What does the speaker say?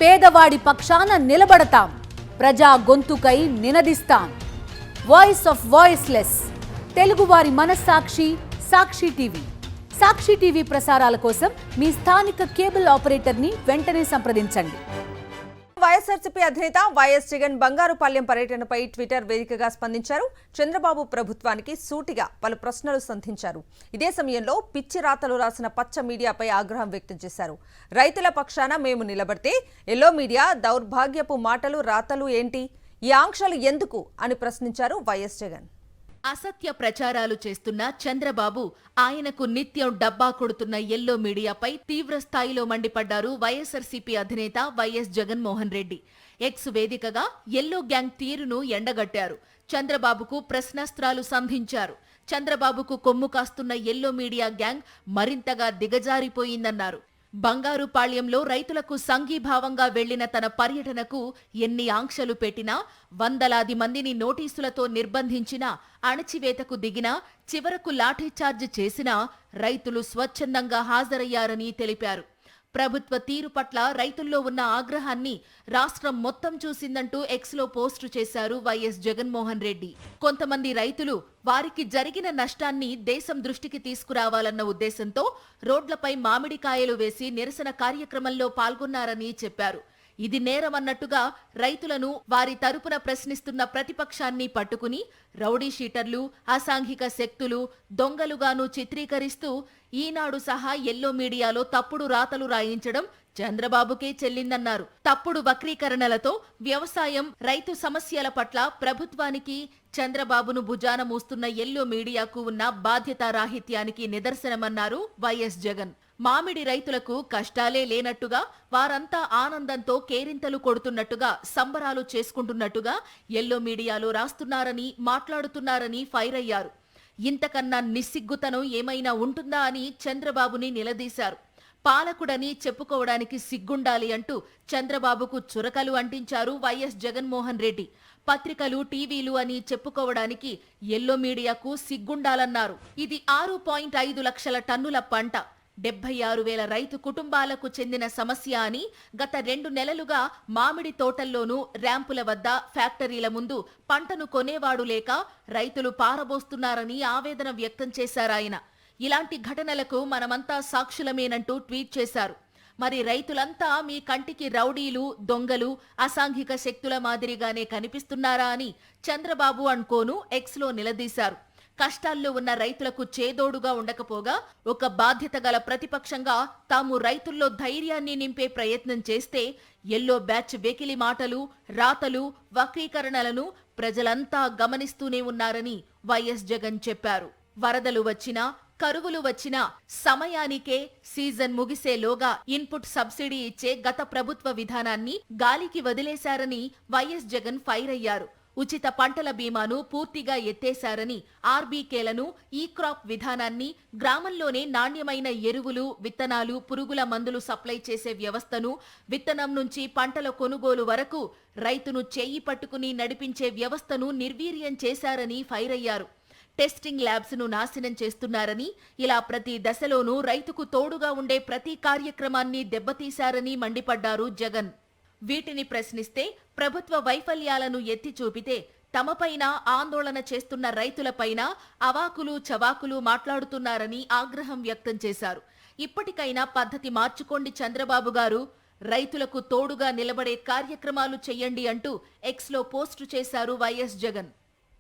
పేదవాడి పక్షాన నిలబడతాం, ప్రజా గొంతుకై నినదిస్తాం. వాయిస్ ఆఫ్ వాయిస్లెస్, తెలుగువారి మనస్సాక్షి సాక్షి టీవీ. సాక్షి టీవీ ప్రసారాల కోసం మీ స్థానిక కేబుల్ ఆపరేటర్ని వెంటనే సంప్రదించండి. వైఎస్ఆర్సీపీ అధినేత వైఎస్ జగన్ బంగారుపాలెం పర్యటనపై ట్విట్టర్ వేదికగా స్పందించారు. చంద్రబాబు ప్రభుత్వానికి సూటిగా పలు ప్రశ్నలు సంధించారు. ఇదే సమయంలో పిచ్చి రాతలు రాసిన పచ్చ మీడియాపై ఆగ్రహం వ్యక్తం చేశారు. రైతుల పక్షాన మేము నిలబడితే ఎల్లో మీడియా దౌర్భాగ్యపు మాటలు రాతలు ఏంటి, ఈ ఆంక్షలు ఎందుకు అని ప్రశ్నించారు వైఎస్ జగన్. అసత్య ప్రచారాలు చేస్తున్న చంద్రబాబు, ఆయనకు నిత్యం డబ్బా కొడుతున్న ఎల్లో మీడియాపై తీవ్ర స్థాయిలో మండిపడ్డారు వైఎస్ఆర్సీపీ అధినేత వైఎస్ జగన్మోహన్ రెడ్డి. ఎక్స్ వేదికగా ఎల్లో గ్యాంగ్ తీరును ఎండగట్టారు. చంద్రబాబుకు ప్రశ్నాస్త్రాలు సంధించారు. చంద్రబాబుకు కొమ్ము కాస్తున్న ఎల్లో మీడియా గ్యాంగ్ మరింతగా దిగజారిపోయిందన్నారు. బంగారుపాళ్యంలో రైతులకు సంఘీభావంగా వెళ్లిన తన పర్యటనకు ఎన్ని ఆంక్షలు పెట్టినా, వందలాది మందిని నోటీసులతో నిర్బంధించినా, అణచివేతకు దిగినా, చివరకు లాఠీచార్జ్ చేసినా రైతులు స్వచ్ఛందంగా హాజరయ్యారని తెలిపారు. ప్రభుత్వ తీరు పట్ల రైతుల్లో ఉన్న ఆగ్రహాన్ని రాష్ట్రం మొత్తం చూసిందంటూ ఎక్స్లో పోస్టు చేశారు వైఎస్ జగన్మోహన్ రెడ్డి. కొంతమంది రైతులు వారికి జరిగిన నష్టాన్ని దేశం దృష్టికి తీసుకురావాలన్న ఉద్దేశంతో రోడ్లపై మామిడికాయలు వేసి నిరసన కార్యక్రమంలో పాల్గొన్నారని చెప్పారు. ఇది నేరమన్నట్టుగా రైతులను, వారి తరపున ప్రశ్నిస్తున్న ప్రతిపక్షాన్ని పట్టుకుని రౌడీ షీటర్లు, అసాంఘిక శక్తులు, దొంగలుగాను చిత్రీకరిస్తూ ఈనాడు సహా ఎల్లో మీడియాలో తప్పుడు రాతలు రాయించడం చంద్రబాబుకే చెల్లిందన్నారు. తప్పుడు వక్రీకరణలతో వ్యవసాయం, రైతు సమస్యల పట్ల ప్రభుత్వానికి, చంద్రబాబును భుజాన మూస్తున్న ఎల్లో మీడియాకు ఉన్న బాధ్యతారాహిత్యానికి నిదర్శనమన్నారు వైఎస్ జగన్. మామిడి రైతులకు కష్టాలే లేనట్టుగా, వారంతా ఆనందంతో కేరింతలు కొడుతున్నట్టుగా, సంబరాలు చేసుకుంటున్నట్టుగా ఎల్లో మీడియాలో రాస్తున్నారని, మాట్లాడుతున్నారని ఫైర్ అయ్యారు. ఇంతకన్నా నిస్సిగ్గుతనం ఏమైనా ఉంటుందా అని చంద్రబాబుని నిలదీశారు. పాలకుడని చెప్పుకోవడానికి సిగ్గుండాలి అంటూ చంద్రబాబుకు చురకలు అంటించారు వైఎస్ జగన్మోహన్ రెడ్డి. పత్రికలు, టీవీలు అని చెప్పుకోవడానికి ఎల్లో మీడియాకు సిగ్గుండాలన్నారు. ఇది 6.5 లక్షల టన్నుల పంట, 76,000 రైతు కుటుంబాలకు చెందిన సమస్య అని గత 2 నెలలుగా మామిడి తోటల్లోనూ, ర్యాంపుల వద్ద, ఫ్యాక్టరీల ముందు పంటను కొనేవాడు లేక రైతులు పారబోస్తున్నారని ఆవేదన వ్యక్తం చేశారాయన. ఇలాంటి ఘటనలకు మనమంతా సాక్షులమేనంటూ ట్వీట్ చేశారు. మరి రైతులంతా మీ కంటికి రౌడీలు, దొంగలు, అసాంఘిక శక్తుల మాదిరిగానే కనిపిస్తున్నారా అని చంద్రబాబు అనుకోను ఎక్స్లో నిలదీశారు. కష్టాల్లో ఉన్న రైతులకు చేదోడుగా ఉండకపోగా, ఒక బాధ్యత గల ప్రతిపక్షంగా తాము రైతుల్లో ధైర్యాన్ని నింపే ప్రయత్నం చేస్తే ఎల్లో బ్యాచ్ వెకిలి మాటలు, రాతలు, వక్రీకరణలను ప్రజలంతా గమనిస్తూనే ఉన్నారని వైఎస్ జగన్ చెప్పారు. వరదలు వచ్చినా, కరువులు వచ్చినా సమయానికే, సీజన్ ముగిసేలోగా ఇన్పుట్ సబ్సిడీ ఇచ్చే గత ప్రభుత్వ విధానాన్ని గాలికి వదిలేశారని వైఎస్ జగన్ ఫైర్ అయ్యారు. ఉచిత పంటల బీమాను పూర్తిగా ఎత్తేశారని, ఆర్బీకేలను, ఈ క్రాప్ విధానాన్ని, గ్రామంలోనే నాణ్యమైన ఎరువులు, విత్తనాలు, పురుగుల మందులు సప్లై చేసే వ్యవస్థను, విత్తనం నుంచి పంటల కొనుగోలు వరకు రైతును చేయి పట్టుకుని నడిపించే వ్యవస్థను నిర్వీర్యం చేశారని ఫైర్ అయ్యారు. టెస్టింగ్ ల్యాబ్స్ ను నాశనం చేస్తున్నారని, ఇలా ప్రతి దశలోనూ రైతుకు తోడుగా ఉండే ప్రతి కార్యక్రమాన్ని దెబ్బతీశారని మండిపడ్డారు జగన్. వీటిని ప్రశ్నిస్తే, ప్రభుత్వ వైఫల్యాలను ఎత్తి చూపితే తమపైన ఆందోళన చేస్తున్న రైతులపైన అవాకులు చవాకులు మాట్లాడుతున్నారని ఆగ్రహం వ్యక్తం చేశారు. ఇప్పటికైనా పద్ధతి మార్చుకోండి చంద్రబాబు గారు, రైతులకు తోడుగా నిలబడే కార్యక్రమాలు చెయ్యండి అంటూ ఎక్స్లో పోస్టు చేశారు వైఎస్ జగన్.